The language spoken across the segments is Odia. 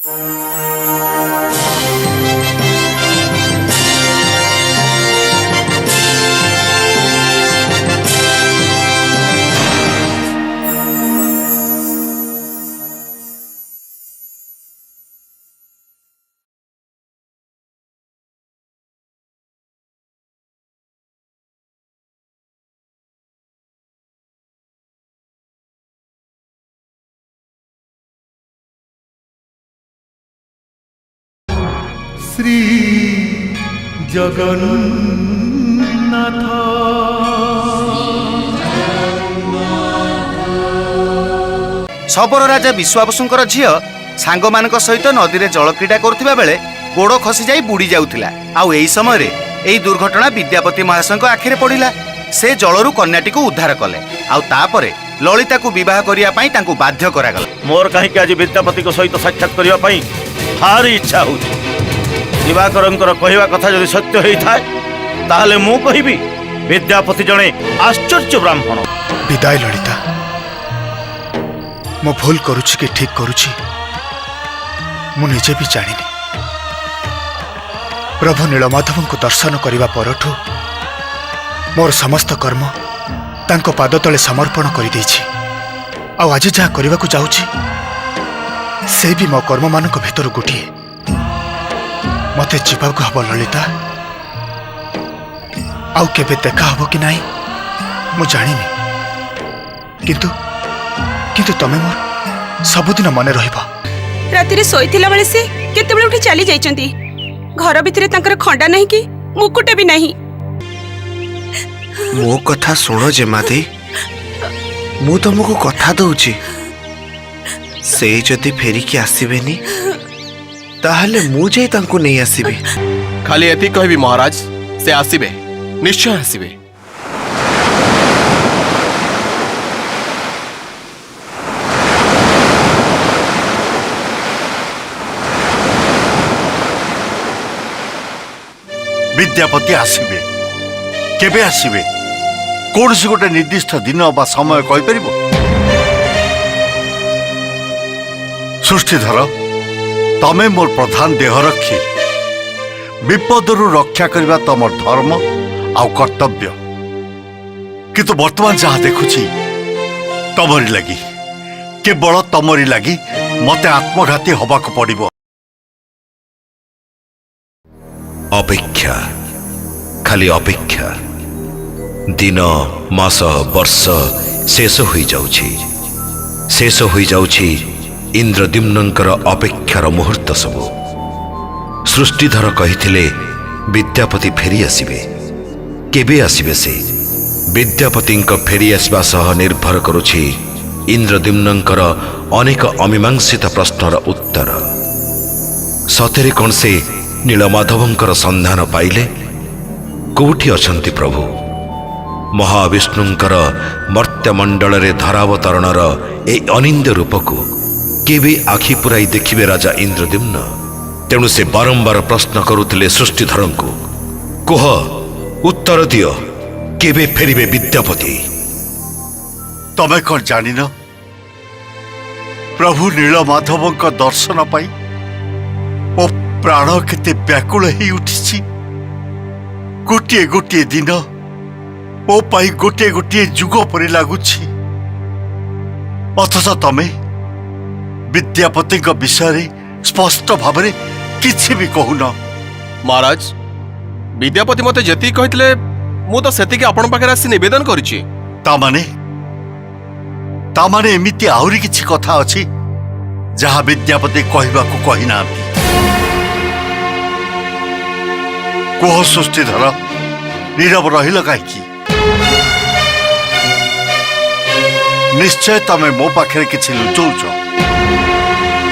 श्री जगन्नाथ शबर राजा विश्वावसुंकर झियो सांग मानक सहित नदी रे जल क्रीड़ा करुथिबा बेले गोड़ खसी जाई बुड़ी जाउथिला। आउ एई समय रे एई दुर्घटना विद्यापति महाशयଙ୍କ आखिरे पड़िला। से जलरू कन्याटी को उद्धार कले। आउ तापरे ललिता को विवाह करिया पई तांकु बाध्य करागला। मोर कहीं आज विद्यापति को सहित साक्षात करिया पई भारी इच्छा होउछि। दिवाकरंकर कहवा कथा जदि सत्य होई थाए ताहले मु कहिबी विद्यापति जणे आश्चर्य ब्राह्मण। विदाय ललिता, मो भूल करुछि कि ठीक करुछि मु निजे भी जानिनी। प्रभु नीलमाधव को दर्शन करिवा परठु मोर समस्त कर्म तांको पाद तले समर्पण करि दैछि। आ आज जहा करबा को जाउछि से भी मो कर्म मानक भितर गोटिए। मते जीवा को हब ललिता, आउ केबे देखा हब कि नाही मु जानिनी, किंतु किंतु तमे मोर सबुदिन मने रहिबा। राति रे सोइथिला बेले से केते बेले उठी चली जाइचंती। घर भितरे तांकर खंडा नहीं कि मुकुट भी नहीं। मो कथा सुनो जेमाती, मु तुमको कथा दउची से जदि फेरिकी आसीबेनी ताहले मु जाई तांको नहीं आसीबे। खाली एति कहबी महाराज, से आसीबे, निश्चय आसीबे। विद्यापति आसीबे, केबे आसीबे कौन सी गोटे निर्दिष्ट दिन बा समय कहि परिबो? सृष्टिधर, तमे मोर प्रधान देह रखी विपदरु रक्षा करबा तमर धर्म आउ कर्तव्य। किंतु वर्तमान जहाँ देखुछि तमरी लगी, केवल तमरी लगी मते आत्मघाती हबाक पड़िबो। अपेक्षा, खाली अपेक्षा। दिन मास वर्ष शेष हो जाउछि इंद्रद्युम्नंकर अपेक्षार मुहूर्त सबु। सृष्टिधर कहिथिले विद्यापति फेरी आसिबे। केबे आसिबे से? विद्यापतिंक फेरी आसबा सह निर्भर करुछि इंद्रद्युम्नंकर अनेक अमीमांसित प्रश्नर उत्तर। सतेरे कौन से नीलमाधवंकर संधान पाइले? कोठी अछंती प्रभु? महाविष्णुंकर मर्त्यमंडल रे धरावतरणर ए अनिंद रूप को केबे आखि पुराई देखिबे राजा इंद्रद्युम्न? तेणु से बारंबार प्रश्न करुथिले सृष्टिधरंकु, कुह उत्तर दियो, केबे फेरिबे विद्यापति? तमे कौन जानिन प्रभु नीलमाधवंक दर्शन पाई ओ प्राण केते व्याकुल ही उठिछि। गोटे गोटे दिन ओ पाई गोटे गोटे जुग परि लागुछि। अथच तमे विद्यापति विषय स्पष्ट भाव किछि भी कहून। महाराज, विद्यापति मते जति कहितले मु तो सेति के आपण पाखरे आसी निवेदन करिछि। तामाने एमिति आहुरी किछि कथा अछि जहा विद्यापति कहबाकू कहि नांती। कोह सृष्टिधर, नीरव रहिल काहेकि? निश्चय तमे मो पाखरे किछि लुचौच।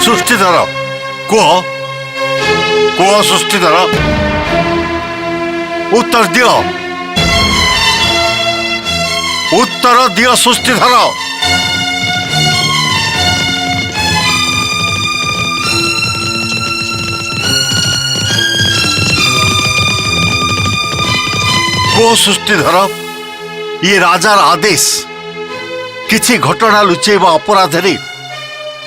सृष्टिधर, कोह कोह सृष्टिधर, उत्तर दियो, उत्तर दियो सृष्टिधर। को सृष्टिधर, ये राजार आदेश किछि घटना लुचेबा अपराध रे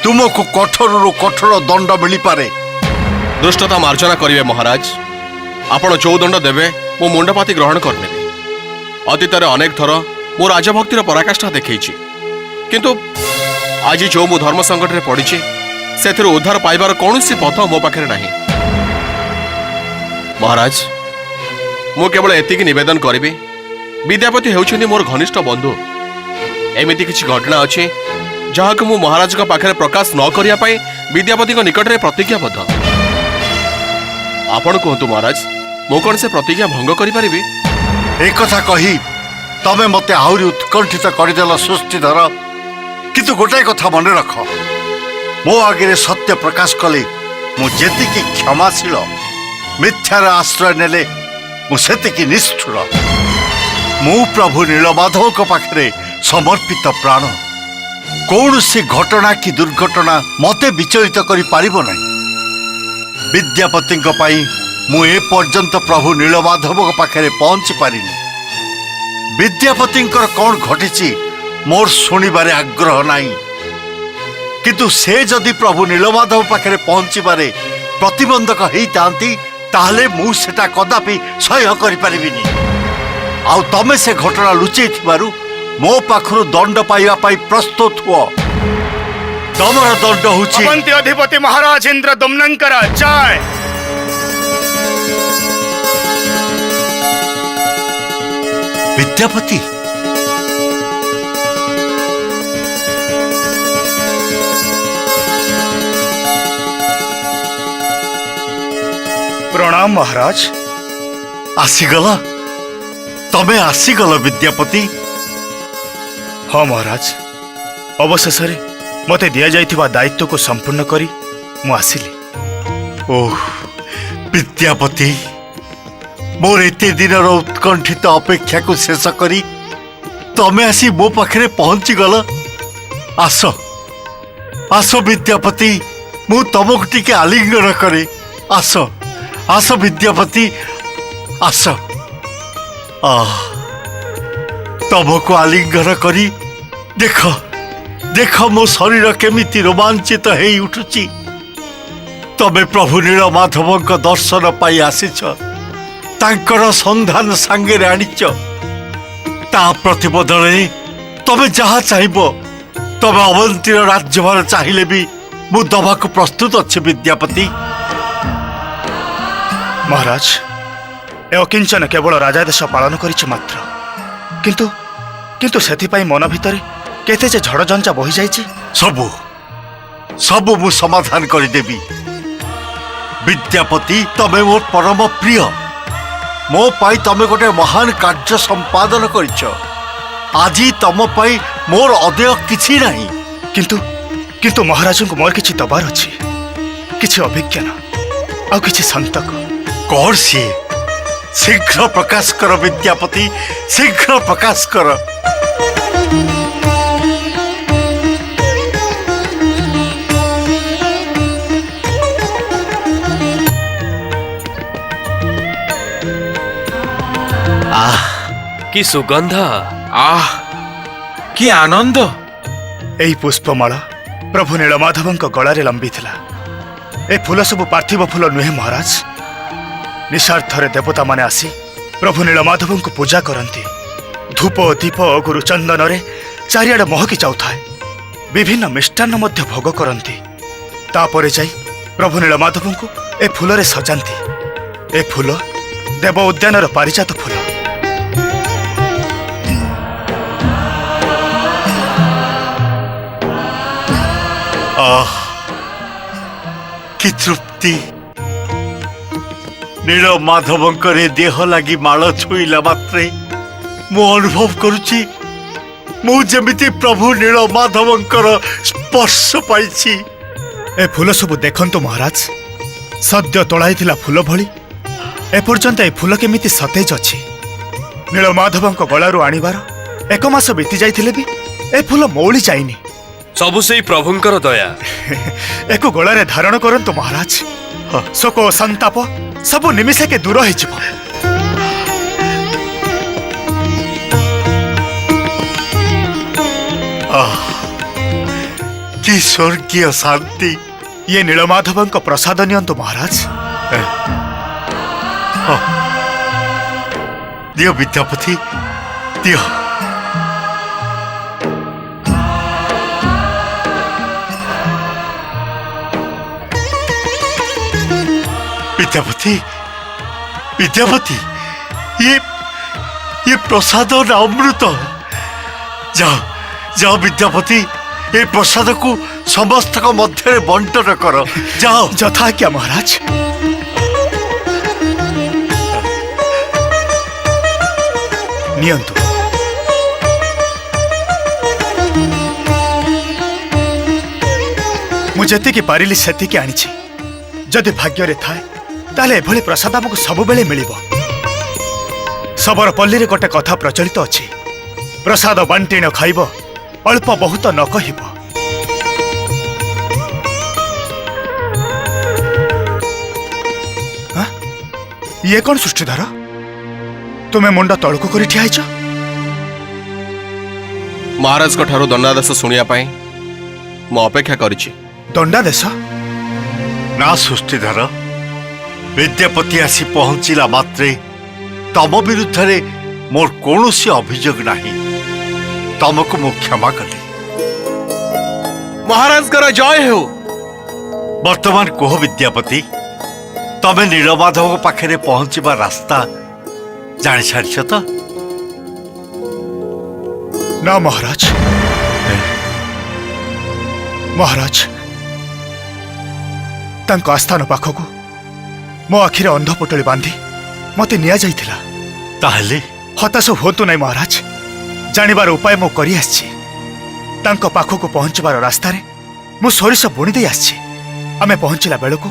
ତୁମକୁ କଠୋରରୁ କଠୋର ଦଣ୍ଡ ମିଳିପାରେ। ଦୁଷ୍ଟତା ମାର୍ଜନା କରିବେ ମହାରାଜ। ଆପଣ ଯୋଉ ଦଣ୍ଡ ଦେବେ ମୁଁ ମୁଣ୍ଡପାତି ଗ୍ରହଣ କରିନେବି। ଅତୀତରେ ଅନେକ ଥର ମୁଁ ରାଜଭକ୍ତିର ପରାକାଷ୍ଠା ଦେଖେଇଛି, କିନ୍ତୁ ଆଜି ଯୋଉ ମୁଁ ଧର୍ମ ସଂକଟରେ ପଡ଼ିଛି ସେଥିରୁ ଉଦ୍ଧାର ପାଇବାର କୌଣସି ପଥ ମୋ ପାଖରେ ନାହିଁ। ମହାରାଜ, ମୁଁ କେବଳ ଏତିକି ନିବେଦନ କରିବି, ବିଦ୍ୟାପତି ହେଉଛନ୍ତି ମୋର ଘନିଷ୍ଠ ବନ୍ଧୁ। ଏମିତି କିଛି ଘଟଣା ଅଛି ଯାହାକୁ ମୁଁ ମହାରାଜଙ୍କ ପାଖରେ ପ୍ରକାଶ ନ କରିବା ପାଇଁ ବିଦ୍ୟାପତିଙ୍କ ନିକଟରେ ପ୍ରତିଜ୍ଞାବଦ୍ଧ। ଆପଣ କୁହନ୍ତୁ ମହାରାଜ, ମୁଁ କଣ ସେ ପ୍ରତିଜ୍ଞା ଭଙ୍ଗ କରିପାରିବି? ଏକଥା କହି ତମେ ମତେ ଆହୁରି ଉତ୍କଣ୍ଠିତ କରିଦେଲ ସୃଷ୍ଟିଧର। କିନ୍ତୁ ଗୋଟାଏ କଥା ମନେ ରଖ, ମୋ ଆଗରେ ସତ୍ୟ ପ୍ରକାଶ କଲେ ମୁଁ ଯେତିକି କ୍ଷମାଶୀଳ, ମିଥ୍ୟାର ଆଶ୍ରୟ ନେଲେ ମୁଁ ସେତିକି ନିଷ୍ଠୁର। ମୁଁ ପ୍ରଭୁ ନୀଳମାଧବଙ୍କ ପାଖରେ ସମର୍ପିତ ପ୍ରାଣ। କୌଣସି ଘଟଣା କି ଦୁର୍ଘଟଣା ମତେ ବିଚଳିତ କରିପାରିବ ନାହିଁ। ବିଦ୍ୟାପତିଙ୍କ ପାଇଁ ମୁଁ ଏପର୍ଯ୍ୟନ୍ତ ପ୍ରଭୁ ନୀଳମାଧବଙ୍କ ପାଖରେ ପହଞ୍ଚି ପାରିନି। ବିଦ୍ୟାପତିଙ୍କର କ'ଣ ଘଟିଛି ମୋର ଶୁଣିବାରେ ଆଗ୍ରହ ନାହିଁ, କିନ୍ତୁ ସେ ଯଦି ପ୍ରଭୁ ନୀଳମାଧବ ପାଖରେ ପହଞ୍ଚିବାରେ ପ୍ରତିବନ୍ଧକ ହେଇଥାନ୍ତି ତାହେଲେ ମୁଁ ସେଟା କଦାପି ସହ୍ୟ କରିପାରିବିନି। ଆଉ ତମେ ସେ ଘଟଣା ଲୁଚେଇଥିବାରୁ ମୋ ପାଖରୁ ଦଣ୍ଡ ପାଇବା ପାଇଁ ପ୍ରସ୍ତୁତ ହୁଅ। ତମର ଦଣ୍ଡ ହେଉଛି ଅଧିପତି ମହାରାଜ ଇନ୍ଦ୍ରଦମ୍ନଙ୍କର ଜୟ। ବିଦ୍ୟାପତି, ପ୍ରଣାମ ମହାରାଜ। ଆସିଗଲ? ତମେ ଆସିଗଲ ବିଦ୍ୟାପତି? ହଁ ମହାରାଜ, ଅବଶେଷରେ ମୋତେ ଦିଆଯାଇଥିବା ଦାୟିତ୍ୱକୁ ସମ୍ପୂର୍ଣ୍ଣ କରି ମୁଁ ଆସିଲି। ଓଃ ବିଦ୍ୟାପତି, ମୋର ଏତେ ଦିନର ଉତ୍କଣ୍ଠିତ ଅପେକ୍ଷାକୁ ଶେଷ କରି ତମେ ଆସି ମୋ ପାଖରେ ପହଞ୍ଚିଗଲ। ଆସ ଆସ ବିଦ୍ୟାପତି, ମୁଁ ତମକୁ ଟିକେ ଆଲିଙ୍ଗନ କରେ। ଆସ ଆସ ବିଦ୍ୟାପତି, ଆସ। ତମକୁ ଆଲିଙ୍ଗନ କରି ଦେଖ ଦେଖ ମୋ ଶରୀର କେମିତି ରୋମାଞ୍ଚିତ ହେଇ ଉଠୁଛି। ତମେ ପ୍ରଭୁ ନୀଳମାଧବଙ୍କ ଦର୍ଶନ ପାଇ ଆସିଛ, ତାଙ୍କର ସନ୍ଧାନ ସାଙ୍ଗରେ ଆଣିଛ। ତା ପ୍ରତିବଦଳରେ ତମେ ଯାହା ଚାହିଁବ, ତମେ ଅବନ୍ତୀର ରାଜ୍ୟଭାର ଚାହିଁଲେ ବି ମୁଁ ଦବାକୁ ପ୍ରସ୍ତୁତ ଅଛି ବିଦ୍ୟାପତି। ମହାରାଜ, ଏ ଅକିଞ୍ଚନ କେବଳ ରାଜାଦେଶ ପାଳନ କରିଛି ମାତ୍ର, କିନ୍ତୁ କିନ୍ତୁ ସେଥିପାଇଁ ମନ ଭିତରେ କେତେ ଯେ ଝଡ଼ଝଞ୍ଜା ବହିଯାଇଛି। ସବୁ ସବୁ ମୁଁ ସମାଧାନ କରିଦେବି। ବିଦ୍ୟାପତି, ତମେ ମୋର ପରମ ପ୍ରିୟ। ମୋ ପାଇଁ ତମେ ଗୋଟେ ମହାନ କାର୍ଯ୍ୟ ସମ୍ପାଦନ କରିଛ। ଆଜି ତମ ପାଇଁ ମୋର ଅଦେୟ କିଛି ନାହିଁ। କିନ୍ତୁ କିନ୍ତୁ ମହାରାଜଙ୍କୁ ମୋର କିଛି ଦବାର ଅଛି, କିଛି ଅଭିଜ୍ଞାନ ଆଉ କିଛି ସନ୍ତକ। କଣ ସିଏ? ଶୀଘ୍ର ପ୍ରକାଶ କର ବିଦ୍ୟାପତି, ଶୀଘ୍ର ପ୍ରକାଶ କର। କି ସୁଗନ୍ଧ! କି ଆନନ୍ଦ! ଏହି ପୁଷ୍ପମାଳ ପ୍ରଭୁ ନୀଳମାଧବଙ୍କ ଗଳାରେ ଲମ୍ବିଥିଲା। ଏ ଫୁଲ ସବୁ ପାର୍ଥିବ ଫୁଲ ନୁହେଁ ମହାରାଜ। ନିଃସ୍ୱାର୍ଥରେ ଦେବତାମାନେ ଆସି ପ୍ରଭୁ ନୀଳମାଧବଙ୍କୁ ପୂଜା କରନ୍ତି। ଧୂପ ଦୀପ ଗୁରୁ ଚନ୍ଦନରେ ଚାରିଆଡ଼େ ମହକି ଯାଉଥାଏ। ବିଭିନ୍ନ ମିଷ୍ଟାନ୍ନ ମଧ୍ୟ ଭୋଗ କରନ୍ତି। ତାପରେ ଯାଇ ପ୍ରଭୁ ନୀଳମାଧବଙ୍କୁ ଏ ଫୁଲରେ ସଜାନ୍ତି। ଏ ଫୁଲ ଦେବ ଉଦ୍ୟାନର ପାରିଜାତ ଫୁଲ। କି ତୃପ୍ତି! ନୀଳମାଧବଙ୍କର ଦେହ ଲାଗି ମାଳ ଛୁଇଁଲା ମାତ୍ରେ ମୁଁ ଅନୁଭବ କରୁଛି ମୁଁ ଯେମିତି ପ୍ରଭୁ ନୀଳମାଧବଙ୍କର ସ୍ପର୍ଶ ପାଇଛି। ଏ ଫୁଲ ସବୁ ଦେଖନ୍ତୁ ମହାରାଜ, ସଦ୍ୟ ତୋଳାଇଥିଲା ଫୁଲ ଭଳି ଏପର୍ଯ୍ୟନ୍ତ ଏ ଫୁଲ କେମିତି ସତେଜ ଅଛି। ନୀଳମାଧବଙ୍କ ଗଳାରୁ ଆଣିବାର 1 ମାସ ବିତି ଯାଇଥିଲେ ବି ଏ ଫୁଲ ମଉଳି ଯାଇନି। ସବୁ ସେଇ ପ୍ରଭୁଙ୍କର ଦୟା। ଏକୁ ଗଳାରେ ଧାରଣ କରନ୍ତୁ ମହାରାଜ। ଶୋକ ସନ୍ତାପ ସବୁ ନିମିଷକେ ଦୂର ହେଇଯିବ। कि स्वर्गीय शांति। ये नीलमाधवଙ୍କ प्रसाद नियंतु महाराज। दियो विद्यापति दियो। विद्यापति विद्यापति ये प्रसाद और अमृत। जाओ जाओ विद्यापति, ये प्रसाद को समस्त मध्य बंटन कर। जाओ। जथा क्या महाराज। नियंतु। मुझे पारिली सेतिकी आनिछि। जदि भाग्य रे थाए ताले एभली प्रसाद हमको सब बेले मिलिबो। सबर पल्ली रे गोटे कथा प्रचलित अछि, प्रसाद बांटी न खाइब, अल्प बहुत न कहिब। ये कौन सृष्टिधर, तुम्हें मुंडा तलकू कर ठिया हैछ? महाराज को ठारो दंडादेश सुनिया पाई मु अपेक्षा करिछि। दंडादेश? ना सृष्टिधर, विद्यापति आसी पहुंचला मात्रे तम विरुद्ध रे मोर कौनसी अभियोग नहीं। तमको मु क्षमा कली। महाराज कर जय हो। वर्तमान कह विद्यापति, तमे नीलमाधव पाखे पहुंचवा रास्ता जानी सारी तो? ना महाराज। महाराज तांको आस्थान पाखकू मो आखिरे अंध पुटली बांधी मते निया जाइथिला। ताहले हताश होतु नहीं महाराज, जानिबार उपाय मो करि आछि। तांको पाखकू पहुंचबार रास्ता रे मु सरिस बुणी दे आछि। आमे पहुंचला बेलकू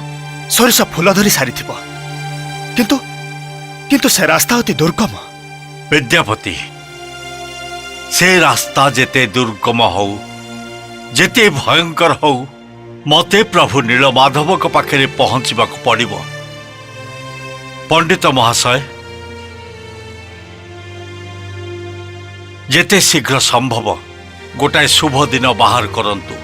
सरिस फूल धरी सारिथिबो, किंतु किंतु से रास्ता अति दुर्गम। विद्यापति, से रास्ता जेते दुर्गम हो, जेते भयंकर हो, मते प्रभु नीलमाधव को पाखे पहुंचवा पड़िबो। पंडित महाशय, जेते शीघ्र संभव गोटाए शुभ दिन बाहर करंतु।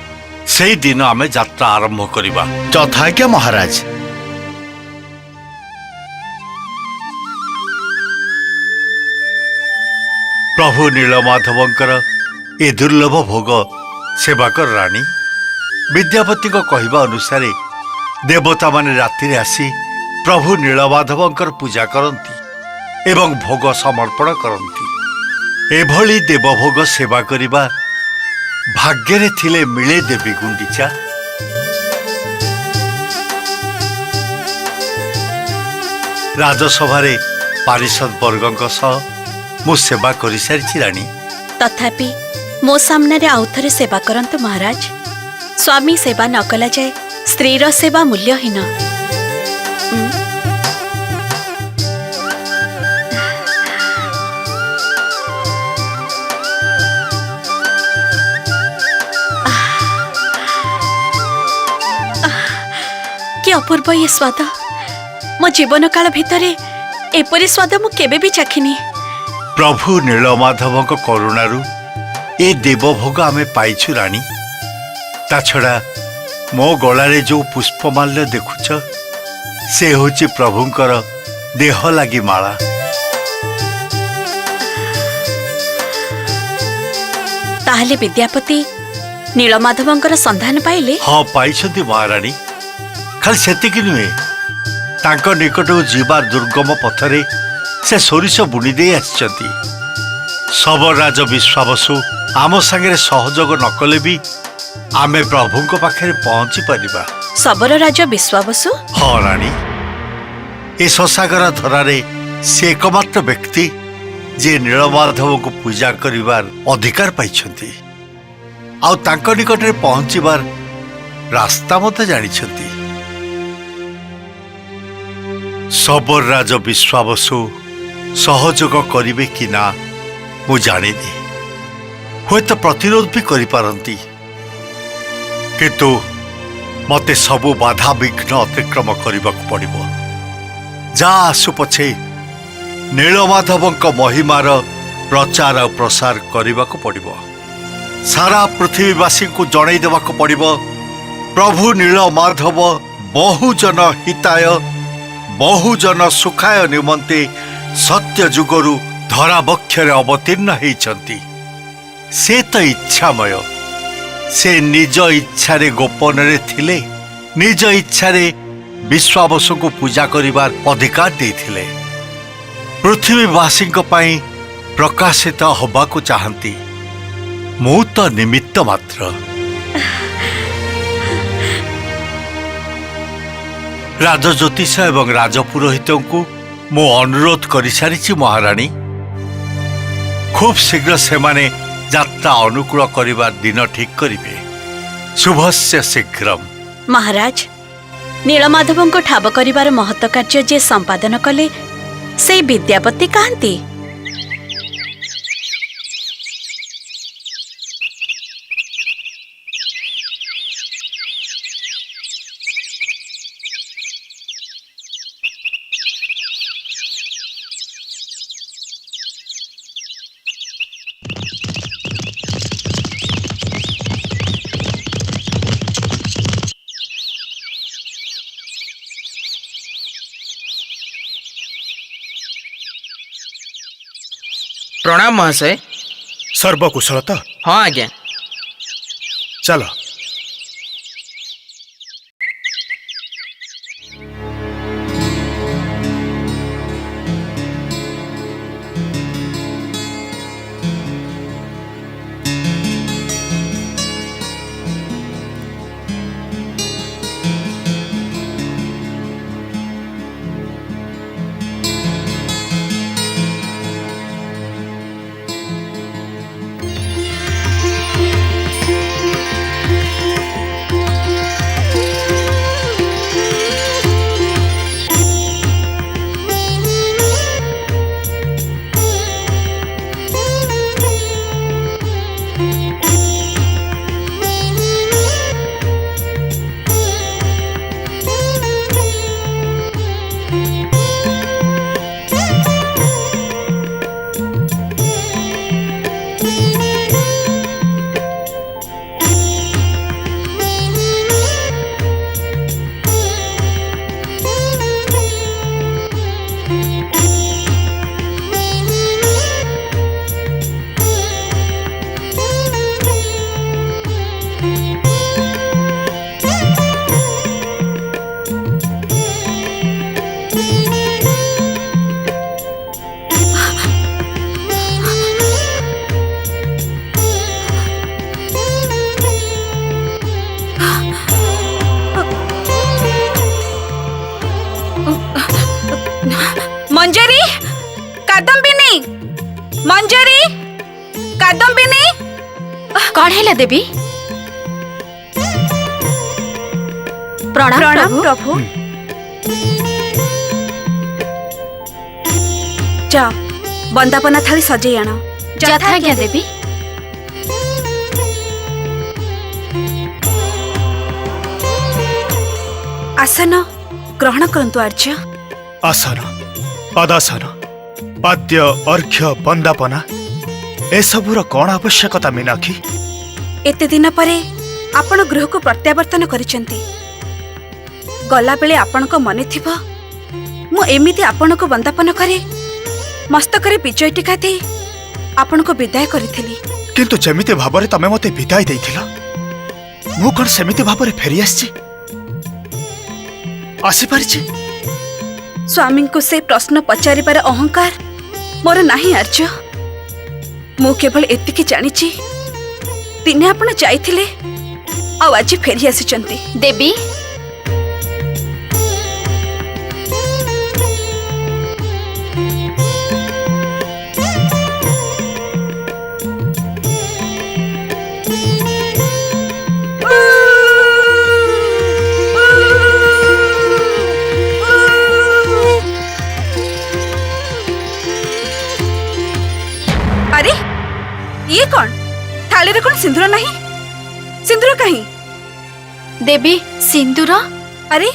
से दिन आमे यात्रा आरंभ करिबा। यथाज्ञा महाराज। प्रभु नीलमाधवंकर ए दुर्लभ भोग सेवाकर रानी। विद्यापति को कहवा अनुसार देवता माने राति आसी प्रभु नीलमाधवंकर पूजा करती एवं भोग समर्पण करती। एभली देवभोग सेवा करिबा भाग्य थिले मिले देवी गुंडीचा। राजसभा पारिषद वर्गों सह मु सेवा करि सारिछि रानी। तथापि मो सामने आउथरे सेवा करंतु महाराज। स्वामी सेवा न कला जाए स्त्रीर सेवा मूल्यहीन। कि अपूर्व ये स्वाद, मो जीवन काल भितरे एपरी स्वाद मु केबे भी चाखिनी। प्रभु नीलमाधव करुणारू ए देवभोग आमे पाइछु रानी। ता छड़ा मो गलारे जो पुष्पमाल्य देखुछ से होची प्रभुंकर देह लागी माला। ताहले विद्यापति नीलमाधवंकर संधान पाइले? हाँ पाइछंती महारानी। खाली सेतिकी नुहे, तांको निकट जीवार दुर्गम पथरे से सोरिष बुणी दे आछंती। सबराज विश्वावसु आम संगे सहयोग न कले भी आमे प्रभुंको पाखे पहुंची परिबा। सबर राजा विश्वावसु? हाँ रानी, ए ससागर धरारे से एकमात्र व्यक्ति जे नीलमाधव को पूजा करिवार अधिकार पाइछंती। आउ तांको निकट रे पहुंचीबार रास्ता मते जानिछंती। सबर राज विश्वावसु सहयोग करिवे कि ना मु जानिनी। हुए तो प्रतिरोध भी करि पारंती, किंतु मते सबु बाधा विघ्न अतिक्रम करबाक पड़िबो। जा आसु पछे नीलमाधवंक महिमार प्रचार और प्रसार करबाक पड़िबो। सारा पृथ्वीवासी को जणई देवाक पड़िब प्रभु नील माधव बहुजन हिताय बहुजन सुखाय निमंते सत्य जुगरु धरा बक्षरे अवतीर्ण होइछंती। से तो इच्छामय, से निज इच्छारे गोपन रे थिले, निज इच्छारे विश्वावसु को पूजा करिबार अधिकार देथिले। पृथ्वीवासी पाई प्रकाशित हबाकू चाहती, मु तो निमित्त मात्र। राजज्योतिष एवं राजपुरोहित को मु अनुरोध कर सारी महाराणी। खूब शीघ्र से माने यात्रा अनुकूल करिबार दिन ठीक करिवे। शुभस्य शीघ्रम। महाराज, नीलमाधव को ठाब करिबार महत्व कार्य जे संपादन कले से विद्यापति कहती। प्रणाम महाशय। सर्वकुशल तो? हाँ आज्ञा। चलो। मंजरी, कादम्बिनी, मंजरी, कादम्बिनी। कौन है देवी? प्रणाम प्रभु। प्रभु। जा बंदापना थाली सजे आण। यथाज्ञा देवी। आसन ग्रहण करंतु आर्य। आसन, पदासन, पाद्य, अर्घ्य, बंदापना एसबूर कौन आवश्यकता मीनाक्षी? एते दिन परे आपण गृह को प्रत्यावर्तन करिसेंती। गला बेले आपण को मने थिबो मु एमिति आपण को बंदापन करे मस्तकरे विजय टीका दे आपण को विदाय करिथिली। किंतु जेमिति भाबरे तमे मते विदाय देइथिला मु कोन सेमिति भाबरे फेरी आसी पारिछि? स्वामी को से प्रश्न पचारिबार अहंकार मोर नाही आर्य। मु केवल एतिकी जानिछि दिने आपण जाइथिले आ आज फेरी आसिचंती। देवी, अरे ये कौन? थाली रे कौन सिंदूर नहीं? सिंदूर कहीं? देवी सिंदूर? अरे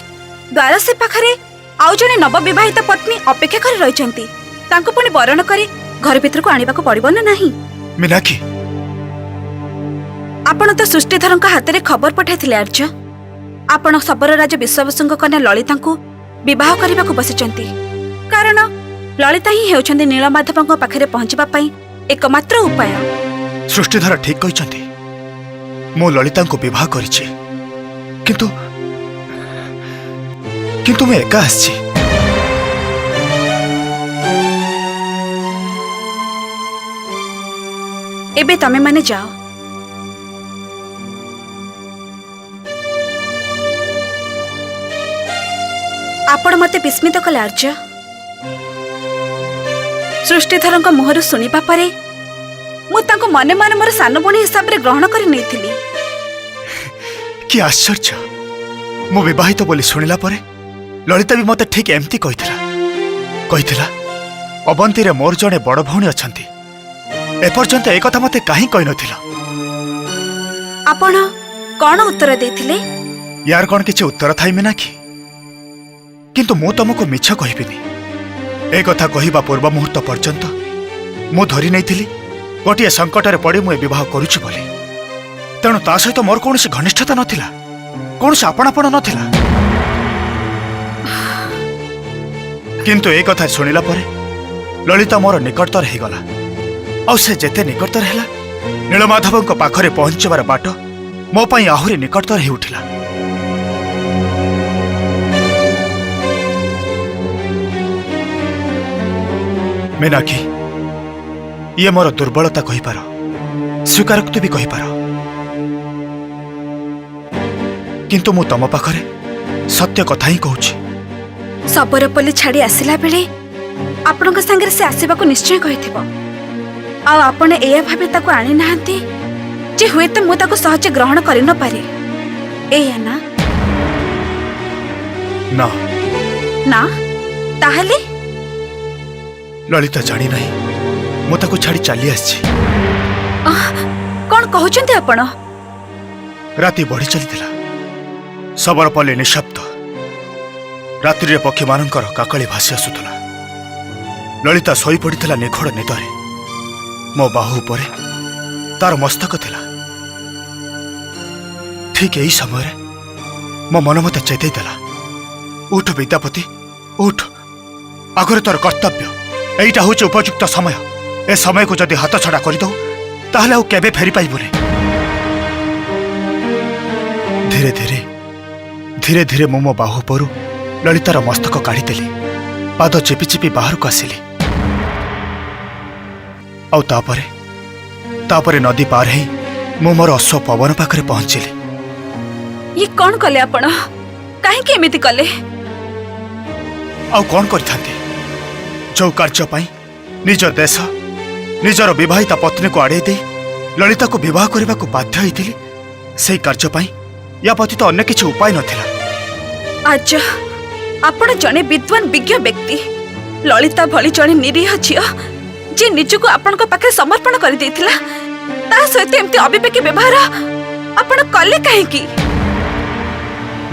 द्वार से पाखरे आउ जने नवविवाहित पत्नी अपेक्षा कर रहिचंती। तांको पुणी बरण करे घर भीतर को आनिबा को पड़िबो ना नहीं? मीनाक्षी, ଆପଣ ତ ସୃଷ୍ଟିଧରଙ୍କ ହାତରେ ଖବର ପଠାଇଥିଲେ ଆର୍ଯ୍ୟ। ଆପଣ ଶବର ରାଜ ବିଶ୍ୱାବସୁଙ୍କ କନ୍ୟା ଲଳିତାଙ୍କୁ ବିବାହ କରିବାକୁ ବସିଛନ୍ତି, କାରଣ ଲଳିତା ହିଁ ହେଉଛନ୍ତି ନୀଳମାଧବଙ୍କ ପାଖରେ ପହଞ୍ଚିବା ପାଇଁ ଏକମାତ୍ର ଉପାୟ। ସୃଷ୍ଟିଧର ଠିକ କହିଛନ୍ତି, ମୁଁ ଲଳିତାଙ୍କୁ ବିବାହ କରିଛି, କିନ୍ତୁ କିନ୍ତୁ ମୁଁ ଏକା ଆସିଛି। ଏବେ ତମେମାନେ ଯାଅ। ଆପଣ ମତେ ବିସ୍ମିତ କଲେ ଆର୍ଯ୍ୟ। ସୃଷ୍ଟିଧରଙ୍କ ମୁହଁରୁ ଶୁଣିବା ପରେ ମୁଁ ତାଙ୍କୁ ମନେ ମନେ ମୋର ସାନ ଭଉଣୀ ହିସାବରେ ଗ୍ରହଣ କରି ନେଇଥିଲି। କି ଆଶ୍ଚର୍ଯ୍ୟ! ମୁଁ ବିବାହିତ ବୋଲି ଶୁଣିଲା ପରେ ଲଳିତା ବି ମତେ ଠିକ ଏମିତି କହିଥିଲା ଅବନ୍ତୀରେ ମୋର ଜଣେ ବଡ଼ ଭଉଣୀ ଅଛନ୍ତି। ଏପର୍ଯ୍ୟନ୍ତ ଏ କଥା ମତେ କାହିଁ କହିନଥିଲ? ଆପଣ କଣ ଉତ୍ତର ଦେଇଥିଲେ? ୟାର କଣ କିଛି ଉତ୍ତର ଥାଇ ମିନାକ୍ଷୀ? କିନ୍ତୁ ମୁଁ ତମକୁ ମିଛ କହିବିନି। ଏ କଥା କହିବା ପୂର୍ବ ମୁହୂର୍ତ୍ତ ପର୍ଯ୍ୟନ୍ତ ମୁଁ ଧରି ନେଇଥିଲି ଗୋଟିଏ ସଙ୍କଟରେ ପଡ଼ି ମୁଁ ଏ ବିବାହ କରୁଛି ବୋଲି। ତେଣୁ ତା ସହିତ ମୋର କୌଣସି ଘନିଷ୍ଠତା ନଥିଲା, କୌଣସି ଆପଣାପଣ ନଥିଲା। କିନ୍ତୁ ଏ କଥା ଶୁଣିଲା ପରେ ଲଳିତା ମୋର ନିକଟତର ହେଇଗଲା। ଆଉ ସେ ଯେତେ ନିକଟତର ହେଲା, ନୀଳମାଧବଙ୍କ ପାଖରେ ପହଞ୍ଚିବାର ବାଟ ମୋ ପାଇଁ ଆହୁରି ନିକଟତର ହେଉଥିଲା। ମୀନାକ୍ଷୀ, ଇଏ ମୋର ଦୁର୍ବଳତା କହିପାର, ସ୍ୱୀକାରୋକ୍ତି ବି କହିପାର, କିନ୍ତୁ ମୁଁ ତମ ପାଖରେ ସତ୍ୟ କଥା ହିଁ କହୁଛି। ଶବରପଲ୍ଲୀ ଛାଡ଼ି ଆସିଲା ବେଳେ ଆପଣଙ୍କ ସାଙ୍ଗରେ ସେ ଆସିବାକୁ ନିଶ୍ଚୟ କହିଥିବ। ଆଉ ଆପଣ ଏଇଆ ଭାବି ତାକୁ ଆଣିନାହାନ୍ତି ଯେ ହୁଏତ ମୁଁ ତାକୁ ସହଜେ ଗ୍ରହଣ କରିନପାରେ, ଏଇଆ ନା? ନା। ନା? ତାହେଲେ ଲଳିତା ଜାଣି ନାହିଁ ମୁଁ ତାକୁ ଛାଡ଼ି ଚାଲି ଆସିଛି। କଣ କହୁଛନ୍ତି ଆପଣ? ରାତି ବଢ଼ି ଚାଲିଥିଲା। ଶବରପଲ୍ଲୀ ନିଃଶବ୍ଦ। ରାତ୍ରିରେ ପକ୍ଷୀମାନଙ୍କର କାକଳି ଭାସି ଆସୁଥିଲା। ଲଳିତା ଶୋଇପଡ଼ିଥିଲା ନିଘୋଡ଼ ନିଦରେ। ମୋ ବାହୁ ଉପରେ ତାର ମସ୍ତକ ଥିଲା। ଠିକ ଏହି ସମୟରେ ମୋ ମନ ମତେ ଚେତେଇ ଦେଲା, ଉଠ ବିଦ୍ୟାପତି, ଉଠ। ଆଗରେ ତୋର କର୍ତ୍ତବ୍ୟ। ଏଇଟା ହେଉଛି ଉପଯୁକ୍ତ ସମୟ। ଏ ସମୟକୁ ଯଦି ହାତଛଡ଼ା କରିଦେଉ ତାହେଲେ ଆଉ କେବେ ଫେରି ପାଇବୁନି। ଧୀରେ ଧୀରେ ଧୀରେ ଧୀରେ ମୁଁ ମୋ ବାହୁ ଉପରୁ ଲଳିତାର ମସ୍ତକ କାଢ଼ିଦେଲି। ପାଦ ଚିପି ଚିପି ବାହାରକୁ ଆସିଲି। ଆଉ ତାପରେ ନଦୀ ପାର ହେଇ ମୁଁ ମୋର ଅଶ୍ଵ ପବନ ପାଖରେ ପହଞ୍ଚିଲି। ଇଏ କଣ କଲେ ଆପଣ? କାହିଁକି ଏମିତି କଲେ? ଆଉ କଣ କରିଥାନ୍ତି? ଯୋଉ କାର୍ଯ୍ୟ ପାଇଁ ନିଜ ଦେଶ, ନିଜର ବିବାହିତା ପତ୍ନୀକୁ ଆଡ଼େଇ ଦେଇ ଲଳିତାକୁ ବିବାହ କରିବାକୁ ବାଧ୍ୟ ହେଇଥିଲି, ସେଇ କାର୍ଯ୍ୟ ପାଇଁ ୟା ବ୍ୟତୀତ ଅନ୍ୟ କିଛି ଉପାୟ ନଥିଲା। ଆର୍ଯ୍ୟ, ଆପଣ ଜଣେ ବିଦ୍ୱାନ ବିଜ୍ଞ ବ୍ୟକ୍ତି। ଲଳିତା ଭଳି ଜଣେ ନିରୀହ ଝିଅ ଯେ ନିଜକୁ ଆପଣଙ୍କ ପାଖରେ ସମର୍ପଣ କରିଦେଇଥିଲା, ତା ସହିତ ଏମିତି ଅବିବେକୀ ବ୍ୟବହାର ଆପଣ କଲେ କାହିଁକି?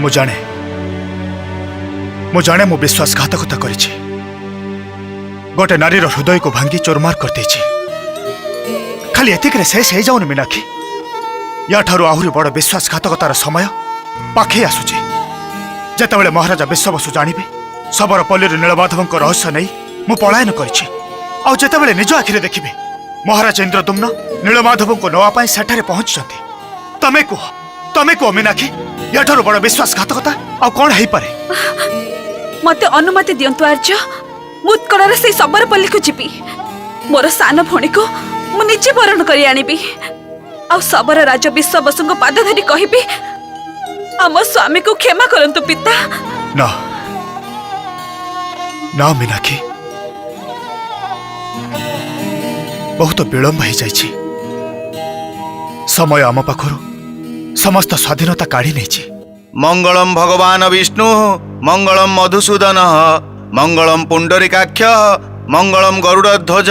ମୁଁ ଜାଣେ ମୁଁ ବିଶ୍ୱାସଘାତକତା କରିଛି। ଗୋଟେ ନାରୀର ହୃଦୟକୁ ଭାଙ୍ଗି ଚୋରମାର କରିଦେଇଛି। ଖାଲି ଏତିକିରେ ଶେଷ ହେଇଯାଉନି ମୀନାକ୍ଷୀ। ୟାଠାରୁ ଆହୁରି ବଡ଼ ବିଶ୍ୱାସଘାତକତାର ସମୟ ପାଖେଇ ଆସୁଛି। ଯେତେବେଳେ ମହାରାଜା ବିଶ୍ୱବସୁ ଜାଣିବେ ଶବରପଲ୍ଲୀରୁ ନୀଳମାଧବଙ୍କ ରହସ୍ୟ ନେଇ ମୁଁ ପଳାୟନ କରିଛି, ଆଉ ଯେତେବେଳେ ନିଜ ଆଖିରେ ଦେଖିବେ ମହାରାଜ ଇନ୍ଦ୍ରଦୁମ୍ନ ନୀଳମାଧବଙ୍କୁ ନେବା ପାଇଁ ସେଠାରେ ପହଞ୍ଚିଛନ୍ତି, ତମେ କୁହ ମୀନାକ୍ଷୀ, ୟାଠାରୁ ବଡ଼ ବିଶ୍ୱାସଘାତକତା ଆଉ କଣ ହେଇପାରେ? ମତେ ଅନୁମତି ଦିଅନ୍ତୁ ଆର୍ଯ୍ୟ। ମୁଁ ଉତ୍କଳରେ ସେଇ ଶବରପଲ୍ଲୀକୁ ଯିବି। ମୋର ସାନ ଭଉଣୀକୁ ମୁଁ ନିଜେ ବରଣ କରି ଆଣିବି। ଆଉ ଶବର ରାଜ ବିଶ୍ୱବସୁଙ୍କ ପାଦ ଧରି କହିବି, ଆମ ସ୍ୱାମୀକୁ କ୍ଷମା କରନ୍ତୁ ପିତା। ନା ନା ମୀନାକ୍ଷୀ, ବହୁତ ବିଳମ୍ବ ହେଇଯାଇଛି। ସମୟ ଆମ ପାଖରୁ ସମସ୍ତ ସ୍ୱାଧୀନତା କାଢ଼ି ନେଇଛି। ମଙ୍ଗଳମ୍ ଭଗବାନ ବିଷ୍ଣୁ, ମଙ୍ଗଳମ୍ ମଧୁସୂଦନ, ମଙ୍ଗଳମ୍ ପୁଣ୍ଡରୀକାକ୍ଷ, ମଙ୍ଗଳମ୍ ଗରୁଡ଼ଧ୍ୱଜ।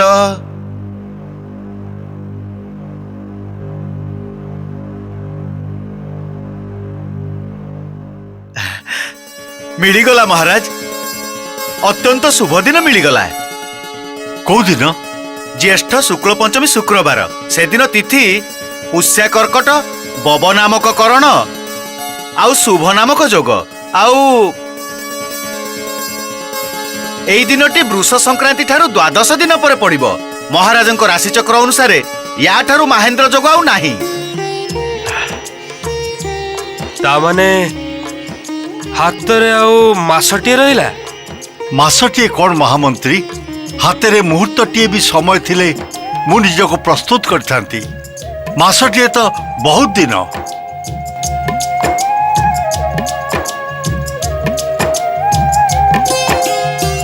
ମିଳିଗଲା ମହାରାଜ, ଅତ୍ୟନ୍ତ ଶୁଭ ଦିନ ମିଳିଗଲା। କୋଉ ଦିନ? ଜ୍ୟେଷ୍ଠ ଶୁକ୍ଳ ପଞ୍ଚମୀ ଶୁକ୍ରବାର। ସେଦିନ ତିଥି ପୁଷ୍ୟା କର୍କଟ, ବବ ନାମକ କରଣ ଆଉ ଶୁଭ ନାମକ ଯୋଗ। ଆଉ ଏଇ ଦିନଟି ବୃଷ ସଂକ୍ରାନ୍ତି ଠାରୁ 12 ଦିନ ପରେ ପଡ଼ିବ। ମହାରାଜଙ୍କ ରାଶିଚକ୍ର ଅନୁସାରେ ୟା ଠାରୁ ମାହେନ୍ଦ୍ର ଯୋଗ ଆଉ ନାହିଁ। ତାମାନେ ହାତରେ ଆଉ ମାସଟିଏ ରହିଲା। ମାସଟିଏ କ'ଣ ମହାମନ୍ତ୍ରୀ, ହାତରେ ମୁହୂର୍ତ୍ତଟିଏ ବି ସମୟ ଥିଲେ ମୁଁ ନିଜକୁ ପ୍ରସ୍ତୁତ କରିଥାନ୍ତି। ମାସଟିଏ ତ ବହୁତ ଦିନ।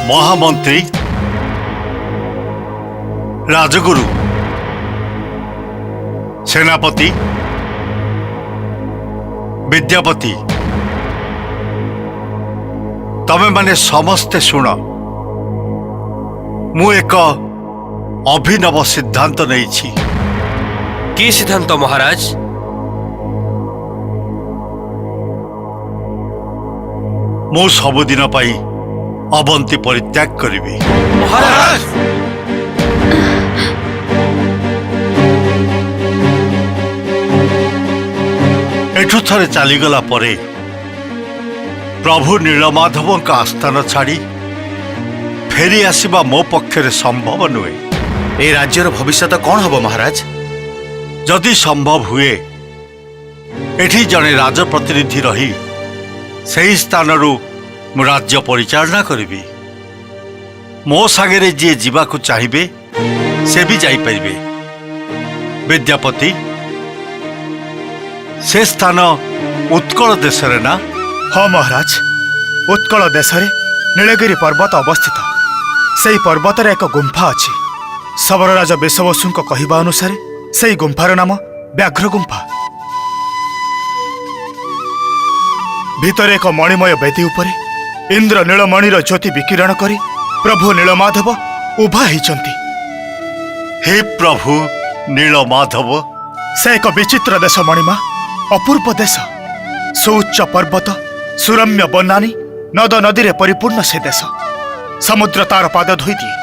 ମହାମନ୍ତ୍ରୀ, ରାଜଗୁରୁ, ସେନାପତି, ବିଦ୍ୟାପତି, ତମେମାନେ ସମସ୍ତେ ଶୁଣ। ମୁଁ ଏକ ଅଭିନବ ସିଦ୍ଧାନ୍ତ ନେଇଛି। କି ସିଦ୍ଧାନ୍ତ ମହାରାଜ? ମୁଁ ସବୁଦିନ ପାଇଁ ଅବନ୍ତୀ ପରିତ୍ୟାଗ କରିବି। ମହାରାଜ ଏଠୁ ଥରେ ଚାଲିଗଲା ପରେ ପ୍ରଭୁ ନୀଳମାଧବଙ୍କ ଆସ୍ଥାନ ଛାଡ଼ି ଫେରି ଆସିବା ମୋ ପକ୍ଷରେ ସମ୍ଭବ ନୁହେଁ। ଏ ରାଜ୍ୟର ଭବିଷ୍ୟତ କ'ଣ ହବ ମହାରାଜ? ଯଦି ସମ୍ଭବ ହୁଏ ଏଠି ଜଣେ ରାଜପ୍ରତିନିଧି ରହି ସେହି ସ୍ଥାନରୁ ମୁଁ ରାଜ୍ୟ ପରିଚାଳନା କରିବି। ମୋ ସାଙ୍ଗରେ ଯିଏ ଯିବାକୁ ଚାହିଁବେ ସେ ବି ଯାଇପାରିବେ। ବିଦ୍ୟାପତି, ସେ ସ୍ଥାନ ଉତ୍କଳ ଦେଶରେ ନା? ହଁ ମହାରାଜ, ଉତ୍କଳ ଦେଶରେ ନୀଳଗିରି ପର୍ବତ ଅବସ୍ଥିତ। ସେହି ପର୍ବତରେ ଏକ ଗୁମ୍ଫା ଅଛି। ଶବରରାଜ ବେଶବସୁଙ୍କ କହିବା ଅନୁସାରେ ସେହି ଗୁମ୍ଫାର ନାମ ବ୍ୟାଘ୍ର ଗୁମ୍ଫା। ଭିତରେ ଏକ ମଣିମୟ ବେଦୀ ଉପରେ ଇନ୍ଦ୍ର ନୀଳମଣିର ଜ୍ୟୋତି ବିକିରଣ କରି ପ୍ରଭୁ ନୀଳମାଧବ ଉଭା ହେଇଛନ୍ତି। ହେ ପ୍ରଭୁ ନୀଳମାଧବ! ସେ ଏକ ବିଚିତ୍ର ଦେଶ ମଣିମା, ଅପୂର୍ବ ଦେଶ। ସୁଉଚ୍ଚ ପର୍ବତ, ସୁରମ୍ୟ ବନାନୀ, ନଦ ନଦୀରେ ପରିପୂର୍ଣ୍ଣ ସେ ଦେଶ। ସମୁଦ୍ର ତାର ପାଦ ଧୋଇଦିଏ।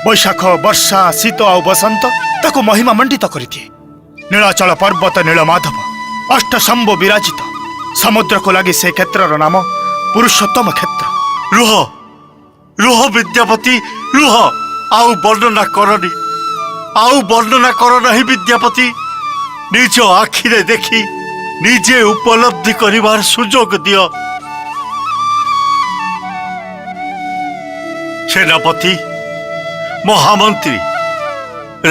ବୈଶାଖ, ବର୍ଷା, ଶୀତ ଆଉ ବସନ୍ତ ତାକୁ ମହିମା ମଣ୍ଡିତ କରିଦିଏ। ନୀଳାଚଳ ପର୍ବତ ନୀଳମାଧବ, ଅଷ୍ଟଶମ୍ଭୁ ବିରାଜିତ। ସମୁଦ୍ରକୁ ଲାଗି ସେ କ୍ଷେତ୍ରର ନାମ ପୁରୁଷୋତ୍ତମ କ୍ଷେତ୍ର। ରୁହ ରୁହ ବିଦ୍ୟାପତି, ରୁହ। ଆଉ ବର୍ଣ୍ଣନା କରନି, ଆଉ ବର୍ଣ୍ଣନା କର ନାହିଁ ବିଦ୍ୟାପତି। ନିଜ ଆଖିରେ ଦେଖି ନିଜେ ଉପଲବ୍ଧି କରିବାର ସୁଯୋଗ ଦିଅ। ସେନାପତି, ମହାମନ୍ତ୍ରୀ,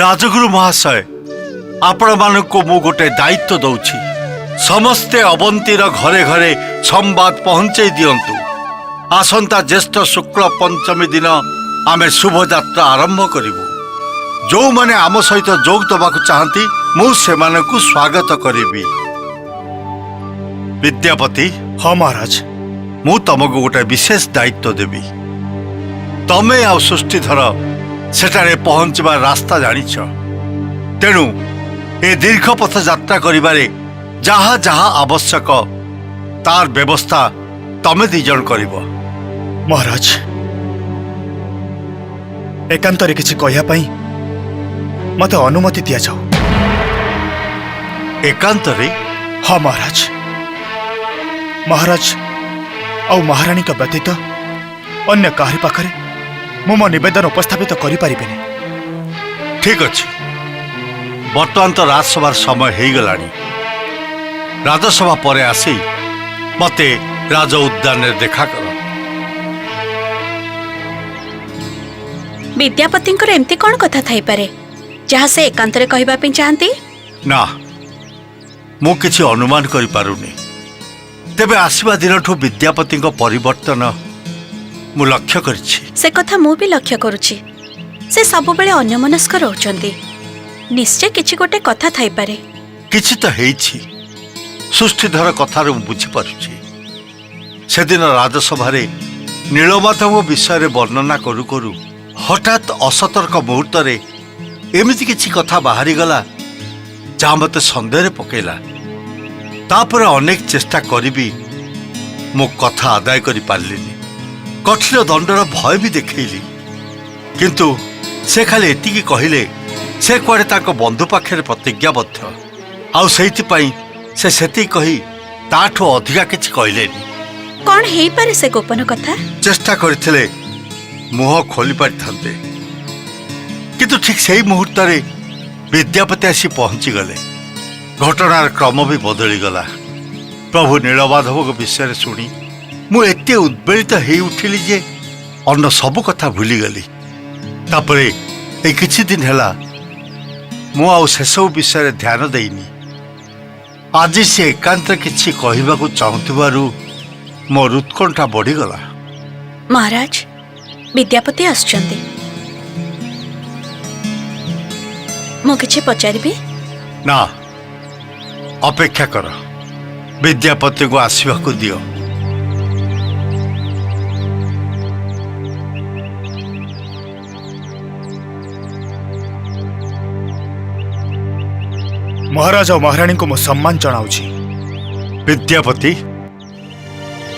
ରାଜଗୁରୁ ମହାଶୟ, ଆପଣମାନଙ୍କୁ ମୁଁ ଗୋଟେ ଦାୟିତ୍ୱ ଦଉଛି। ସମସ୍ତେ ଅବନ୍ତୀର ଘରେ ଘରେ ସମ୍ବାଦ ପହଞ୍ଚାଇ ଦିଅନ୍ତୁ। ଆସନ୍ତା ଜ୍ୟେଷ୍ଠ ଶୁକ୍ଳ ପଞ୍ଚମୀ ଦିନ ଆମେ ଶୁଭଯାତ୍ରା ଆରମ୍ଭ କରିବୁ। ଯେଉଁମାନେ ଆମ ସହିତ ଯୋଗ ଦେବାକୁ ଚାହାନ୍ତି ମୁଁ ସେମାନଙ୍କୁ ସ୍ୱାଗତ କରିବି। ବିଦ୍ୟାପତି, ହଁ ମହାରାଜ। ମୁଁ ତମକୁ ଗୋଟେ ବିଶେଷ ଦାୟିତ୍ୱ ଦେବି। ତମେ ଆଉ ସୃଷ୍ଟିଧର ସେଠାରେ ପହଞ୍ଚିବାର ରାସ୍ତା ଜାଣିଛ। ତେଣୁ ଏ ଦୀର୍ଘ ପଥ ଯାତ୍ରା କରିବାରେ ଯାହା ଯାହା ଆବଶ୍ୟକ ତାର ବ୍ୟବସ୍ଥା ତମେ ଦି ଜଣ କରିବ। ମହାରାଜ, ଏକାନ୍ତରେ କିଛି କହିବା ପାଇଁ ମୋତେ ଅନୁମତି ଦିଆଯାଉ। ଏକାନ୍ତରେ? ହଁ ମହାରାଜ। ମହାରାଜ ଆଉ ମହାରାଣୀଙ୍କ ବ୍ୟତୀତ ଅନ୍ୟ କାହାରି ପାଖରେ ମୁଁ ମୋ ନିବେଦନ ଉପସ୍ଥାପିତ କରିପାରିବିନି। ଠିକ୍ ଅଛି, ବର୍ତ୍ତମାନ ତ ରାଜସଭାର ସମୟ ହେଇଗଲାଣି। ରାଜସଭା ପରେ ଆସି ମୋତେ ରାଜ ଉଦ୍ୟାନରେ ଦେଖା କର। ବିଦ୍ୟାପତିଙ୍କର ଏମିତି କ'ଣ କଥା ଥାଇପାରେ ଯାହା ସେ ଏକାନ୍ତରେ କହିବା ପାଇଁ ଚାହାନ୍ତି? ନା, ମୁଁ କିଛି ଅନୁମାନ କରିପାରୁନି। ତେବେ ଆସିବା ଦିନଠୁ ବିଦ୍ୟାପତିଙ୍କ ପରିବର୍ତ୍ତନ ମୁଁ ଲକ୍ଷ୍ୟ କରିଛି। ସେ କଥା ମୁଁ ବି ଲକ୍ଷ୍ୟ କରୁଛି। ସେ ସବୁବେଳେ ଅନ୍ୟମନସ୍କ ରହୁଛନ୍ତି। ନିଶ୍ଚୟ କିଛି ଗୋଟେ କଥା ଥାଇପାରେ। କିଛି ତ ହେଇଛି। ସୃଷ୍ଟିଧର କଥାରୁ ମୁଁ ବୁଝିପାରୁଛି। ସେଦିନ ରାଜସଭାରେ ନୀଳମାଧବ ବିଷୟରେ ବର୍ଣ୍ଣନା କରୁ କରୁ ହଠାତ୍ ଅସତର୍କ ମୁହୂର୍ତ୍ତରେ ଏମିତି କିଛି କଥା ବାହାରିଗଲା ଯାହା ମୋତେ ସନ୍ଦେହରେ ପକେଇଲା। ତାପରେ ଅନେକ ଚେଷ୍ଟା କରିବି ମୁଁ କଥା ଆଦାୟ କରିପାରିଲିନି। କଠିନ ଦଣ୍ଡର ଭୟ ବି ଦେଖେଇଲି, କିନ୍ତୁ ସେ ଖାଲି ଏତିକି କହିଲେ ସେ କୁଆଡ଼େ ତାଙ୍କ ବନ୍ଧୁ ପାଖରେ ପ୍ରତିଜ୍ଞାବଦ୍ଧ। ଆଉ ସେଇଥିପାଇଁ ସେ ସେତିକି କହି ତାଠୁ ଅଧିକା କିଛି କହିଲେନି। କଣ ହେଇପାରେ ସେ ଗୋପନ କଥା? ଚେଷ୍ଟା କରିଥିଲେ ମୁହଁ ଖୋଲି ପାରିଥାନ୍ତେ, କିନ୍ତୁ ଠିକ୍ ସେଇ ମୁହୂର୍ତ୍ତରେ ବିଦ୍ୟାପତି ଆସି ପହଞ୍ଚିଗଲେ। ଘଟଣାର କ୍ରମ ବି ବଦଳିଗଲା। ପ୍ରଭୁ ନୀଳମାଧବଙ୍କ ବିଷୟରେ ଶୁଣି ମୁଁ ଏତେ ଉଦ୍ବେଳିତ ହେଇ ଉଠିଲି ଯେ ଅନ୍ୟ ସବୁ କଥା ଭୁଲିଗଲି। ତାପରେ ଏଇ କିଛି ଦିନ ହେଲା ମୁଁ ଆଉ ସେସବୁ ବିଷୟରେ ଧ୍ୟାନ ଦେଇନି। ଆଜି ସେ ଏକାନ୍ତରେ କିଛି କହିବାକୁ ଚାହୁଁଥିବାରୁ ମୋର ଉତ୍କଣ୍ଠା ବଢିଗଲା। ମହାରାଜ, ବିଦ୍ୟାପତି ଆସୁଛନ୍ତି। ମୁଁ କିଛି ପଚାରିବି? ନା, ଅପେକ୍ଷା କର, ବିଦ୍ୟାପତିକୁ ଆସିବାକୁ ଦିଅ। ମହାରାଜ ଓ ମହାରାଣୀଙ୍କୁ ମୁଁ ସମ୍ମାନ ଜଣାଉଛି। ବିଦ୍ୟାପତି,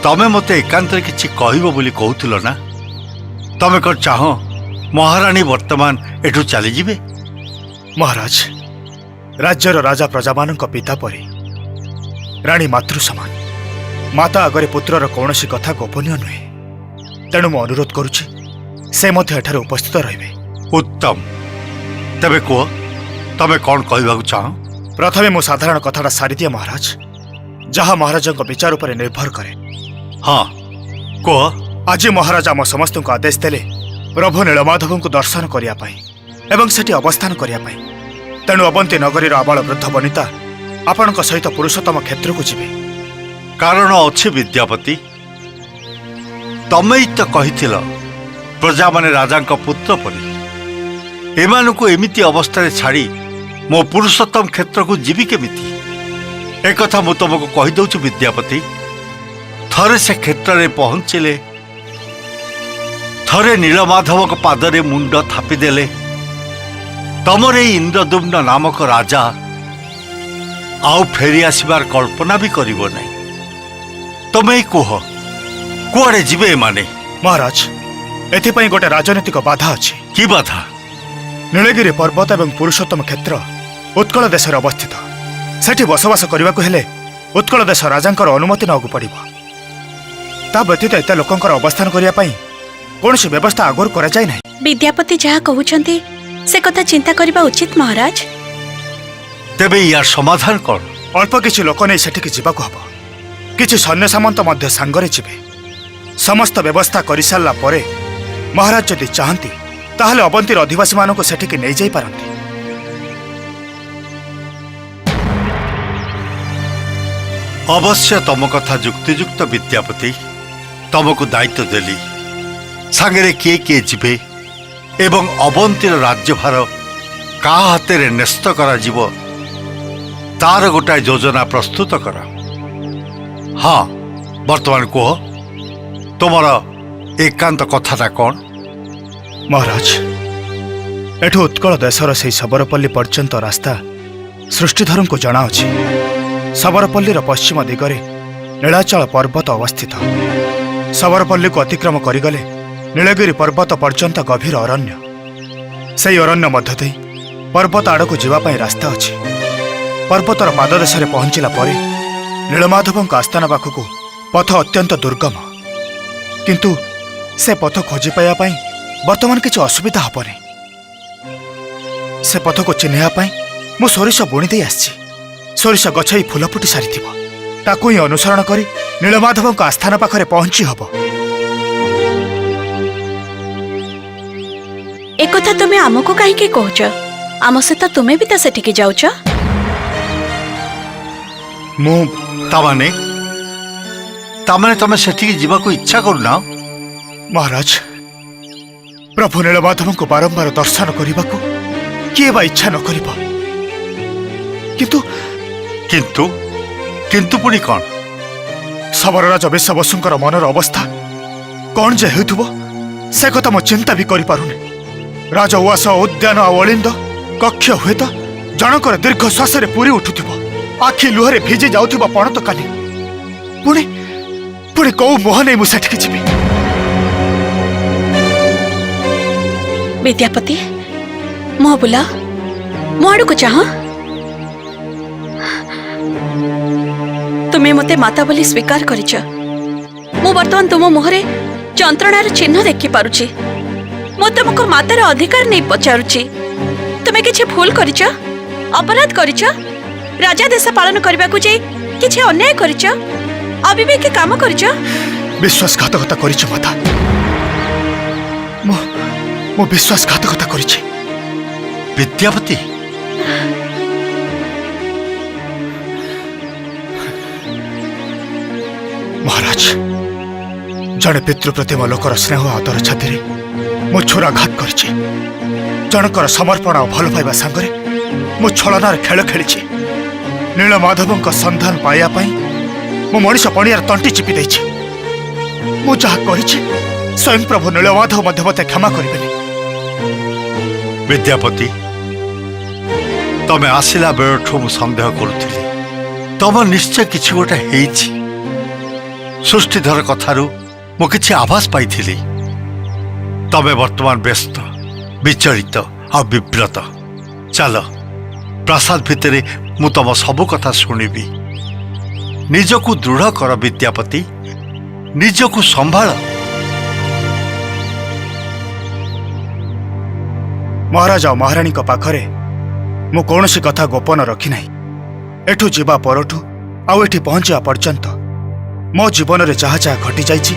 ତମେ ମୋତେ ଏକାନ୍ତରେ କିଛି କହିବ ବୋଲି କହୁଥିଲ ନା? ତମେ କ'ଣ ଚାହଁ ମହାରାଣୀ ବର୍ତ୍ତମାନ ଏଠୁ ଚାଲିଯିବେ? ମହାରାଜ, ରାଜ୍ୟର ରାଜା ପ୍ରଜାମାନଙ୍କ ପିତା ପରି ରାଣୀ ମାତୃ ସମାନ। ମାତା ଆଗରେ ପୁତ୍ରର କୌଣସି କଥା ଗୋପନୀୟ ନୁହେଁ। ତେଣୁ ମୁଁ ଅନୁରୋଧ କରୁଛି ସେ ମଧ୍ୟ ଏଠାରେ ଉପସ୍ଥିତ ରହିବେ। ଉତ୍ତମ, ତେବେ କୁହ, ତମେ କ'ଣ କହିବାକୁ ଚାହଁ? ପ୍ରଥମେ ମୁଁ ସାଧାରଣ କଥାଟା ସାରିଦିଏ ମହାରାଜ, ଯାହା ମହାରାଜଙ୍କ ବିଚାର ଉପରେ ନିର୍ଭର କରେ। ହଁ, କୁହ। ଆଜି ମହାରାଜ ଆମ ସମସ୍ତଙ୍କୁ ଆଦେଶ ଦେଲେ ପ୍ରଭୁ ନୀଳମାଧବଙ୍କୁ ଦର୍ଶନ କରିବା ପାଇଁ ଏବଂ ସେଠି ଅବସ୍ଥାନ କରିବା ପାଇଁ। ତେଣୁ ଅବନ୍ତୀ ନଗରୀର ଆବାଳ ବୃଦ୍ଧ ବନିତା ଆପଣଙ୍କ ସହିତ ପୁରୁଷୋତ୍ତମ କ୍ଷେତ୍ରକୁ ଯିବେ। କାରଣ ଅଛି ବିଦ୍ୟାପତି। ତମେ ତ କହିଥିଲ ପ୍ରଜାମାନେ ରାଜାଙ୍କ ପୁତ୍ର ପରି। ଏମାନଙ୍କୁ ଏମିତି ଅବସ୍ଥାରେ ଛାଡ଼ି ମୋ ପୁରୁଷୋତ୍ତମ କ୍ଷେତ୍ରକୁ ଯିବି କେମିତି? ଏକଥା ମୁଁ ତମକୁ କହିଦେଉଛି ବିଦ୍ୟାପତି। ଥରେ ସେ କ୍ଷେତ୍ରରେ ପହଞ୍ଚିଲେ, ଥରେ ନୀଳମାଧବଙ୍କ ପାଦରେ ମୁଣ୍ଡ ଥାପିଦେଲେ, ତମର ଏଇ ଇନ୍ଦ୍ରଦୁମ୍ନ ନାମକ ରାଜା ଆଉ ଫେରି ଆସିବାର କଳ୍ପନା ବି କରିବ ନାହିଁ। ତମେ କୁହ, କୁଆଡ଼େ ଯିବେ ଏମାନେ? ମହାରାଜ, ଏଥିପାଇଁ ଗୋଟେ ରାଜନୈତିକ ବାଧା ଅଛି। କି ବାଧା? ନୀଳଗିରି ପର୍ବତ ଏବଂ ପୁରୁଷୋତ୍ତମ କ୍ଷେତ୍ର ଉତ୍କଳ ଦେଶରେ ଅବସ୍ଥିତ। ସେଠି ବସବାସ କରିବାକୁ ହେଲେ ଉତ୍କଳ ଦେଶ ରାଜାଙ୍କର ଅନୁମତି ନେବାକୁ ପଡ଼ିବ। ତା ବ୍ୟତୀତ ଏତେ ଲୋକଙ୍କର ଅବସ୍ଥାନ କରିବା ପାଇଁ କୌଣସି ବ୍ୟବସ୍ଥା ଆଗରୁ କରାଯାଇ ନାହିଁ। ବିଦ୍ୟାପତି ଯାହା କହୁଛନ୍ତି ସେ କଥା ଚିନ୍ତା କରିବା ଉଚିତ ମହାରାଜ। ତେବେ ୟାର ସମାଧାନ କ'ଣ? ଅଳ୍ପ କିଛି ଲୋକ ନେଇ ସେଠିକି ଯିବାକୁ ହବ। କିଛି ସୈନ୍ୟ ସାମନ୍ତ ମଧ୍ୟ ସାଙ୍ଗରେ ଯିବେ। ସମସ୍ତ ବ୍ୟବସ୍ଥା କରିସାରିଲା ପରେ ମହାରାଜ ଯଦି ଚାହାନ୍ତି ତାହେଲେ ଅବନ୍ତୀର ଅଧିବାସୀମାନଙ୍କୁ ସେଠିକି ନେଇଯାଇପାରନ୍ତି। ଅବଶ୍ୟ ତମ କଥା ଯୁକ୍ତିଯୁକ୍ତ ବିଦ୍ୟାପତି। ତମକୁ ଦାୟିତ୍ୱ ଦେଲି, ସାଙ୍ଗରେ କିଏ କିଏ ଯିବେ ଏବଂ ଅବନ୍ତୀର ରାଜ୍ୟଭାର କାହା ହାତରେ ନ୍ୟସ୍ତ କରାଯିବ ତାର ଗୋଟାଏ ଯୋଜନା ପ୍ରସ୍ତୁତ କର। ହଁ, ବର୍ତ୍ତମାନ କୁହ, ତୁମର ଏକାନ୍ତ କଥାଟା କ'ଣ? ମହାରାଜ, ଏଠୁ ଉତ୍କଳ ଦେଶର ସେହି ଶବରପଲ୍ଲୀ ପର୍ଯ୍ୟନ୍ତ ରାସ୍ତା ସୃଷ୍ଟିଧରଙ୍କୁ ଜଣାଅଛି। ଶବରପଲ୍ଲୀର ପଶ୍ଚିମ ଦିଗରେ ନୀଳାଚଳ ପର୍ବତ ଅବସ୍ଥିତ। ଶବରପଲ୍ଲୀକୁ ଅତିକ୍ରମ କରିଗଲେ ନୀଳଗିରି ପର୍ବତ ପର୍ଯ୍ୟନ୍ତ ଗଭୀର ଅରଣ୍ୟ। ସେହି ଅରଣ୍ୟ ମଧ୍ୟ ଦେଇ ପର୍ବତ ଆଡ଼କୁ ଯିବା ପାଇଁ ରାସ୍ତା ଅଛି। ପର୍ବତର ପାଦଦେଶରେ ପହଞ୍ଚିଲା ପରେ ନୀଳମାଧବଙ୍କ ଆସ୍ଥାନ ପାଖକୁ ପଥ ଅତ୍ୟନ୍ତ ଦୁର୍ଗମ। କିନ୍ତୁ ସେ ପଥ ଖୋଜି ପାଇବା ପାଇଁ ବର୍ତ୍ତମାନ କିଛି ଅସୁବିଧା ହେବନି। ସେ ପଥକୁ ଚିହ୍ନିବା ପାଇଁ ମୁଁ ସୋରିଷ ବୁଣି ଦେଇ ଆସିଛି। ସୋରିଷ ଗଛ ହିଁ ଫୁଲ ଫୁଟି ସାରିଥିବ। ତାକୁ ହିଁ ଅନୁସରଣ କରି ନୀଳମାଧବଙ୍କ ଆସ୍ଥାନ ପାଖରେ ପହଞ୍ଚି ହେବ। ଏକଥା ତୁମେ ଆମକୁ କାହିଁକି କହୁଛ? ଆମ ସହିତ ତୁମେ ବି ତ ସେଠିକି ଯାଉଛ। ମୁଁ ତାମାନେ ତମେ ସେଠିକି ଯିବାକୁ ଇଚ୍ଛା କରୁନା? ମହାରାଜ, ପ୍ରଭୁ ନୀଳମାଧବଙ୍କୁ ବାରମ୍ବାର ଦର୍ଶନ କରିବାକୁ କିଏ ବା ଇଚ୍ଛା ନ କରିବ? କିନ୍ତୁ କିନ୍ତୁ କିନ୍ତୁ ପୁଣି କ'ଣ? ଶବରରାଜ ବିଶ୍ୱବସୁଙ୍କର ମନର ଅବସ୍ଥା କ'ଣ ଯେ ହେଉଥିବ ସେ କଥା ମୁଁ ଚିନ୍ତା ବି କରିପାରୁନି। ରାଜ ଉଆସ, ଉଦ୍ୟାନ ଆଉ ଅଳିନ୍ଦ କକ୍ଷ ହୁଏତ ଜଣଙ୍କର ଦୀର୍ଘ ଶ୍ୱାସରେ ପୁରୀ ଉଠୁଥିବ। ଆଖି ଲୁହରେ ଭିଜି ଯାଉଥିବ ପଣତ କାନି। ପୁଣି ପୁଣି କୋଉ ମୋହ ନେଇ ମୁଁ ସେଠିକି ଯିବି? ବିଦ୍ୟାପତି, ମୁହଁ ବୁଲା, ମୋ ଆଡ଼କୁ ଚାହଁ। तुमे मते माता बोली स्वीकार करिछ। मु वर्तमान तुम मुहरे जंत्रणार चिन्ह देखि पारुछि। मु तुमको मातार अधिकार नहीं पचारुछि। तुमे किछि भूल करिछ, अपराध करिछ, राजा देश पालन करबा को जे किछि अन्याय करिछ, अविवेक काम करिछ। विश्वासघातकता करिछ माता। मो विश्वासघातकता करिछ। विद्यापति महाराज, जड़े पितृप्रतिम लोकर स्नेह आदर छाती मो छोरा घात करिछि। जनकर समर्पण और भल पाइबा सांगरे मो छलनार खेल खेली। नीलमाधव संधान पाइबा पई मो मनीष पणियार तंटी चिपी देछि। मो जहा कहिछि स्वयं प्रभु नीलमाधव मध्य मते क्षमा करिबेनि। विद्यापति तमे आसिला बेलठू मु संदेह करुଥିଲି तम निश्चय किछि गोटे हेछि। सृष्टिधर कथारू मु किछि आभास पाइथिली। तमे वर्तमान व्यस्त, विचलित और विव्रत। चल प्रासाद भितरे मु तम सबु कथा शुणिबी। निजकु दृढ़ कर विद्यापति, निजकु संभाल। महाराज और महाराणी पाखरे मु कौनसी कथा गोपन रखी नहीं। एठू जीवा परठू आउ एठी पहुंचा पर्यंत मो जीवन रे जहा जहा घटी जाइछि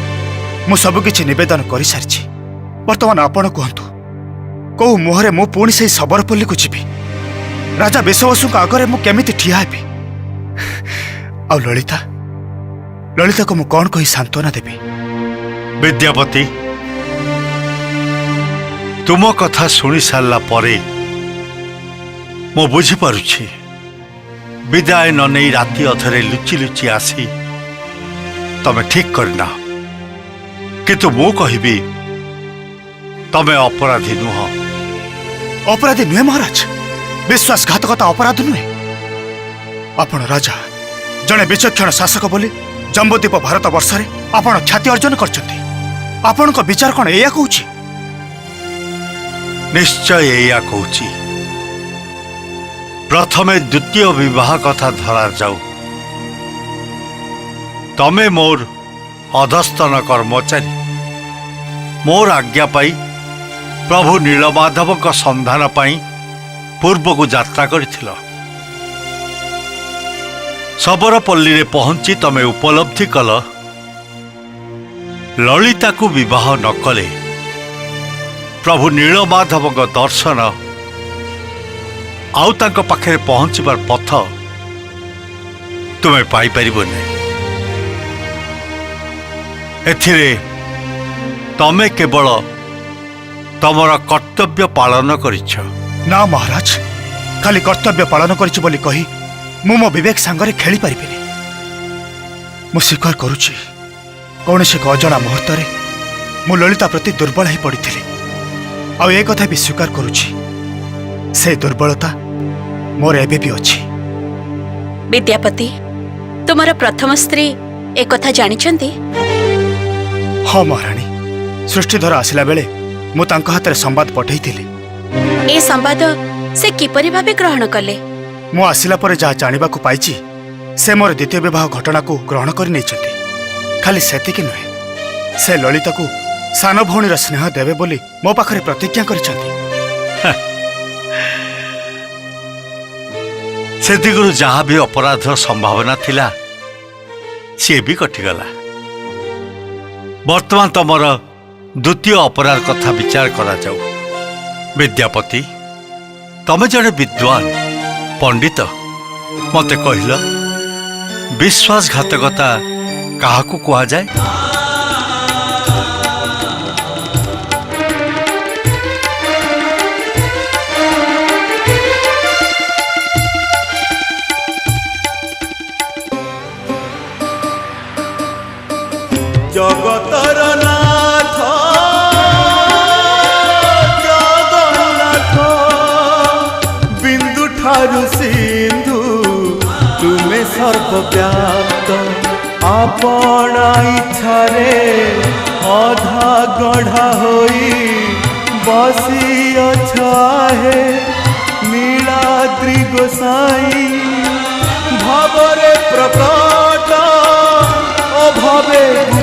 मु सबकिछि निवेदन कर सारिछि। वर्तमान आपण कहतु कौ मुहरे मु पुणी से सबरपल्ली को जीवी? राजा विश्ववसु आगे मु केमिति ठिया हेबि? आ ललिता को मु कौन कही सांत्वना देबी? विद्यापति तुम कथा शुणी सारा परे मु बुझी पारुछि विदाय न नहीं राति अधरे लुचि लुचि आसी तमे ठीक करना। किंतु मु कहिबी तमे अपराधी नुह। अपराधी नुहे महाराज? विश्वासघातकता अपराध नुहे? आपण राजा जड़े विचक्षण शासक बोली जम्बूद्वीप भारत वर्ष में आपण ख्याति अर्जन करछन्ती। आपण को विचार कौन एया कहूछि? निश्चय एया कहूछि। प्रथमे द्वितीय विवाह कथा धरा जाऊ। तमे मोर अधस्तन कर्मचारी मोर आज्ञा पाई प्रभु नीलमाधव का संधान पाई पूर्व को यात्रा करिथिल। सबरपल्ली रे पहुंची तमे उपलब्धि कल ललिता को विवाह न कले प्रभु नीलमाधव का दर्शन आउ तांको पाखे पहुंचबार पथ तुमे पाई परिबोनी। एथिरे तमे केवल तमर कर्तव्य पालन करिछ। ना महाराज, खाली कर्तव्य पालन करिछ बोली कही मु मो विवेक सांगरे खेली पारिबिनी। मु स्वीकार करुछि कौनसी एक अजଣା मुहूर्त मु ललिता प्रति दुर्बल ही पड़िथिली। आ ए कथा भी स्वीकार करुछि से दुर्बलता मोर एबे भी अछि। विद्यापति तुमर प्रथम स्त्री एक कथा जानिछंती? हाँ महाराणी, सृष्टिधर आसिला बेले मु तांको हाथ रे संवाद पठैथिली। ए संवाद से किपरि भाबे ग्रहण कले? मु आसिला परे जहा जानिबा को पाइछि से मोर द्वितीय विवाह घटना को ग्रहण कर नैछंती। खाली सेतिकी नुहे, से ललिता को सान भौणीर स्नेह देवे बोली मो पाखरे प्रतिज्ञा करिछंती। से दिगरु जहाँ भी अपराध संभावना थिला सी भी कटिगला। वर्तमान तमर द्वितीय अपराध कथा विचार करा जाऊ। विद्यापति तमे जड़े विद्वान पंडित, मते कहल विश्वासघातकता काहाकू कहा जाए? जगतर नाथ जगन्नाथ बिंदु ठारु सिंधु तुमे सर्वव्याप्त आपणा इच्छारे अधा गढ़ा होई बसी अछाहे नीलाद्रि गोसाई भावरे प्रकट ଆବେକୁ